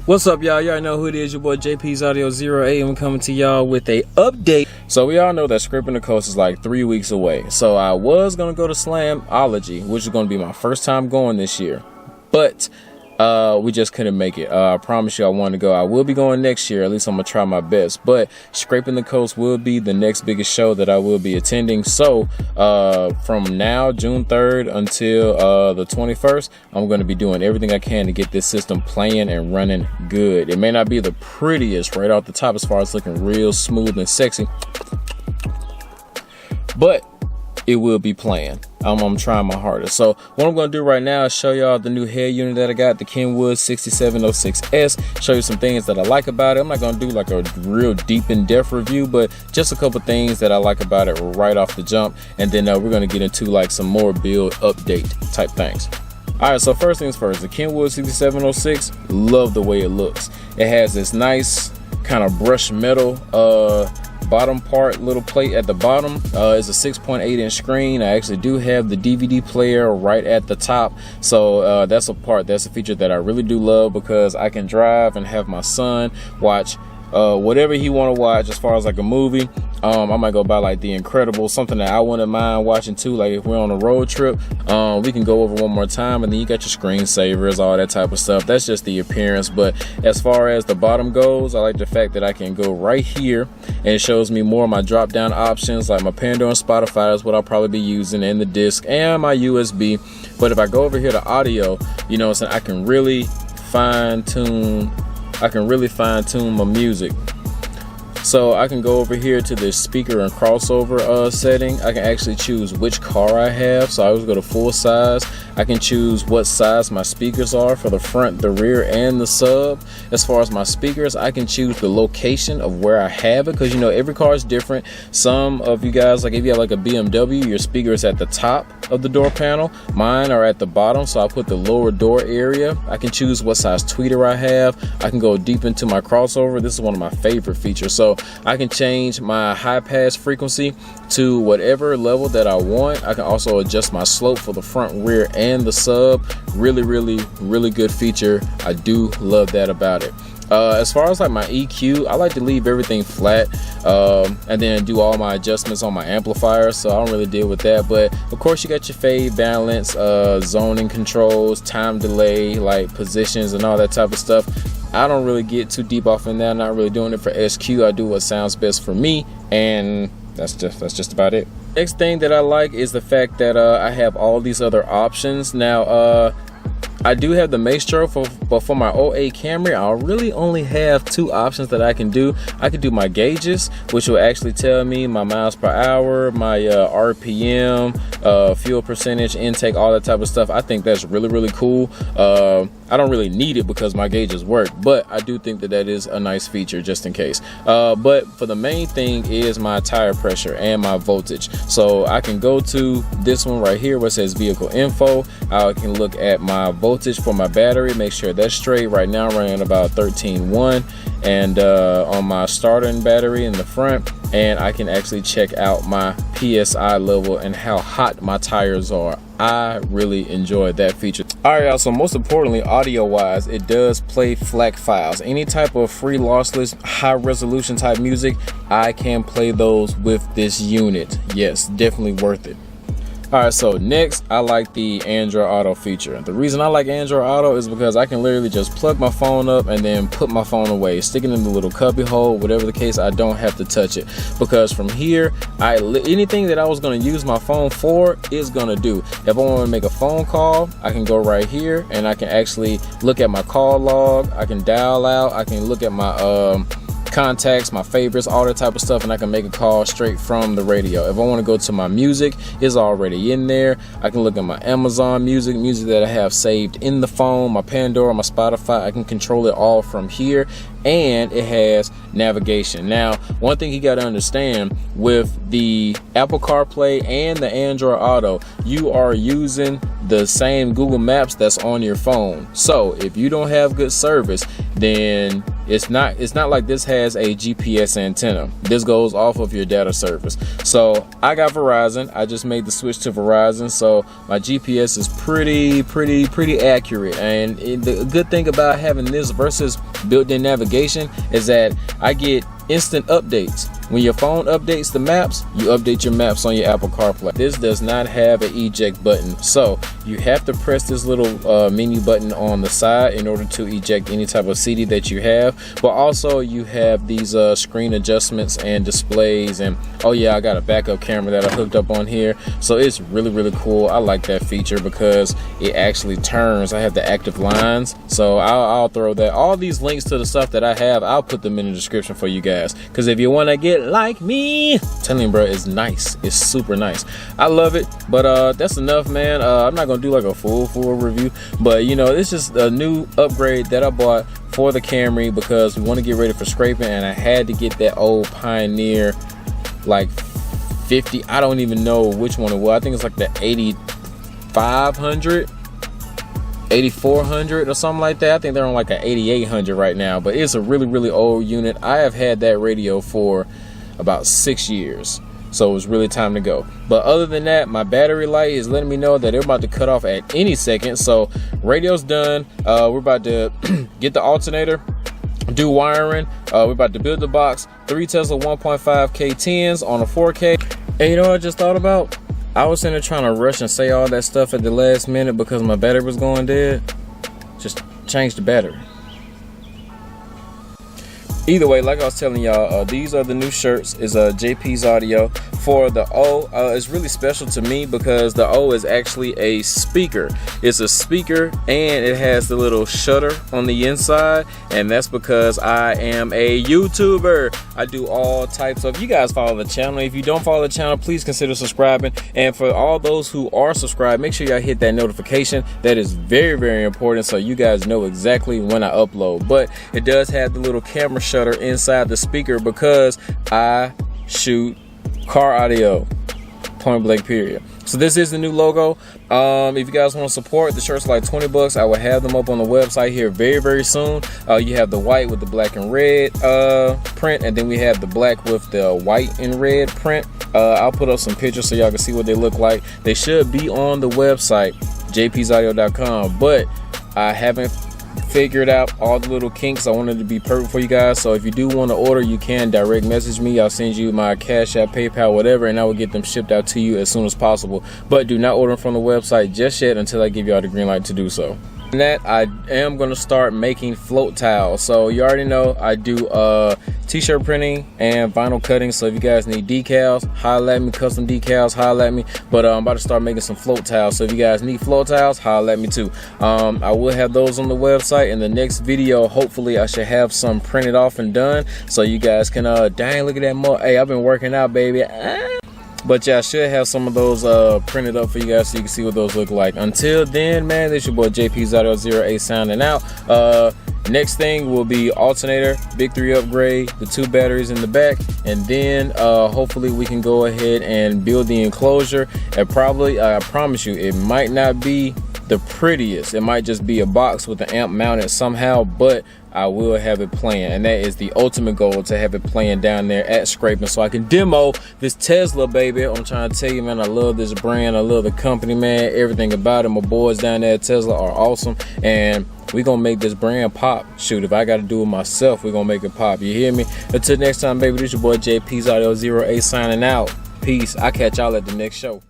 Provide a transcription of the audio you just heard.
What's up, y'all? Y'all know who it is, your boy JP's Audio 08, and I'm coming to y'all with a update. So we all know that Scraping the Coast is like 3 weeks away. So I was gonna go to Slamology, which is gonna be my first time going this year, but we just couldn't make it. I promise you I want to go. I will be going next year. At least I'm gonna try my best. But Scraping the Coast will be the next biggest show that I will be attending. So from now, June 3rd until the 21st, I'm going to be doing everything I can to get this system playing and running good. It may not be the prettiest right off the top as far as looking real smooth and sexy, but it will be playing. I'm trying my hardest. So what I'm going to do right now is show y'all the new head unit that I got, the kenwood 6706s. Show you some things that I like about it. I'm not going to do like a real deep in-depth review, but just a couple things that I like about it right off the jump. And then we're going to get into like some more build update type things. All right, so first things first, the kenwood 6706, love the way it looks. It has this nice kind of brushed metal bottom part, little plate at the bottom. It's a 6.8 inch screen. I actually do have the DVD player right at the top, so that's a feature that I really do love, because I can drive and have my son watch whatever he want to watch as far as like a movie. I might go by like The Incredibles, something that I wouldn't mind watching too. Like if we're on a road trip, we can go over one more time, and then you got your screensavers, all that type of stuff. That's just the appearance. But as far as the bottom goes, I like the fact that I can go right here and it shows me more of my drop down options, like my Pandora and Spotify is what I'll probably be using, and the disc and my USB. But if I go over here to audio, you know what I'm saying, I can really fine tune my music. So I can go over here to the speaker and crossover setting. I can actually choose which car I have. So I always go to full size. I can choose what size my speakers are for the front, the rear, and the sub. As far as my speakers, I can choose the location of where I have it, because you know every car is different. Some of you guys, like if you have like a BMW, your speaker is at the top of the door panel. Mine are at the bottom, so I put the lower door area. I can choose what size tweeter I have. I can go deep into my crossover. This is one of my favorite features. So I can change my high pass frequency to whatever level that I want. I can also adjust my slope for the front, rear, and the sub. Really good feature. I do love that about it. As far as like my EQ, I like to leave everything flat and then do all my adjustments on my amplifier, so I don't really deal with that. But of course you got your fade, balance, zoning controls, time delay, like positions and all that type of stuff. I don't really get too deep off in that. I'm not really doing it for SQ. I do what sounds best for me, and that's just about it. Next thing that I like is the fact that I have all these other options. Now I do have the Maestro, but for my 08 Camry, I really only have two options that I can do. I can do my gauges, which will actually tell me my miles per hour, my RPM, fuel percentage, intake, all that type of stuff. I think that's really cool. I don't really need it because my gauges work, but I do think that is a nice feature just in case. But for the main thing is my tire pressure and my voltage. So I can go to this one right here where it says vehicle info. I can look at my voltage for my battery, make sure that's straight. Right now I'm running about 13.1, and on my starting battery in the front, and I can actually check out my PSI level and how hot my tires are. I really enjoyed that feature. All right, y'all, so most importantly, audio wise, it does play FLAC files. Any type of free lossless high resolution type music, I can play those with this unit. Yes, definitely worth it. All right, so next I like the Android Auto feature. The reason I like Android Auto is because I can literally just plug my phone up and then put my phone away, stick it in the little cubby hole, whatever the case. I don't have to touch it, because from here, anything that I was going to use my phone for is going to do. If I want to make a phone call, I can go right here and I can actually look at my call log. I can dial out. I can look at my contacts, my favorites, all that type of stuff, and I can make a call straight from the radio. If I want to go to my music, it's already in there. I can look at my Amazon music that I have saved in the phone, my Pandora, my Spotify. I can control it all from here, and it has navigation. Now, one thing you got to understand with the Apple CarPlay and the Android Auto, you are using the same Google Maps that's on your phone. So if you don't have good service, then it's not like this has a GPS antenna. This goes off of your data service. So I got Verizon. I just made the switch to Verizon, so my GPS is pretty accurate. And the good thing about having this versus built-in navigation is that I get instant updates. When your phone updates the maps, you update your maps on your Apple CarPlay. This does not have an eject button, so you have to press this little menu button on the side in order to eject any type of CD that you have. But also you have these screen adjustments and displays, and oh yeah, I got a backup camera that I hooked up on here, so it's really cool. I like that feature because it actually turns. I have the active lines, so I'll throw that. All these links to the stuff that I have, I'll put them in the description for you guys, because if you want to get like me, I'm telling you, bro, it's nice. It's super nice. I love it. But that's enough, man. I'm not gonna do like a full review, but you know, it's just a new upgrade that I bought for the Camry because we want to get ready for scraping, and I had to get that old Pioneer like 50. I don't even know which one it was. I think it's like the 8500, 8400 or something like that. I think they're on like an 8800 right now, but it's a really old unit. I have had that radio for about 6 years, so it was really time to go. But other than that, my battery light is letting me know that they're about to cut off at any second. So radio's done. We're about to get the alternator, do wiring. We're about to build the box. 3 Tezla 1.5K 10s on a 4K. And you know what I just thought about? I was in there trying to rush and say all that stuff at the last minute because my battery was going dead. Just change the battery. Either way, like I was telling y'all, these are the new shirts. Is JP's Audio. For the O, it's really special to me because the O is actually a speaker. It's a speaker and it has the little shutter on the inside, and that's because I am a YouTuber. I do all types of, you guys follow the channel. If you don't follow the channel, please consider subscribing. And for all those who are subscribed, make sure y'all hit that notification. That is very important, so you guys know exactly when I upload. But it does have the little camera shutter inside the speaker because I shoot car audio, point blank period. So this is the new logo. If you guys want to support, the shirts are like 20 bucks. I will have them up on the website here very soon. You have the white with the black and red print, and then we have the black with the white and red print. I'll put up some pictures so y'all can see what they look like. They should be on the website, jpsaudio.com, but I haven't figured out all the little kinks. I wanted to be perfect for you guys, so if you do want to order, you can direct message me. I'll send you my Cash App, PayPal, whatever, and I will get them shipped out to you as soon as possible. But do not order them from the website just yet until I give y'all the green light to do so. And that, I am going to start making float tiles. So you already know I do t-shirt printing and vinyl cutting, so if you guys need decals, holla at me. Custom decals, holla at me. But I'm about to start making some float tiles, so if you guys need float tiles, holla at me too. I will have those on the website. In the next video, hopefully I should have some printed off and done, so you guys can dang, look at that more. Hey, I've been working out, baby. But yeah, I should have some of those printed up for you guys so you can see what those look like. Until then, man, this your boy JP6808 signing out. Next thing will be alternator, big 3 upgrade, the 2 batteries in the back, and then hopefully we can go ahead and build the enclosure. And probably, I promise you, it might not be the prettiest. It might just be a box with the amp mounted somehow, but I will have it playing, and that is the ultimate goal, to have it playing down there at scraping so I can demo this Tezla, baby. I'm trying to tell you, man, I love this brand. I love the company, man. Everything about it. My boys down there at Tezla are awesome, and we're gonna make this brand pop. Shoot, if I gotta do it myself, we're gonna make it pop. You hear me? Until next time, baby, this your boy JP's Audio 08 signing out. Peace. I'll catch y'all at the next show.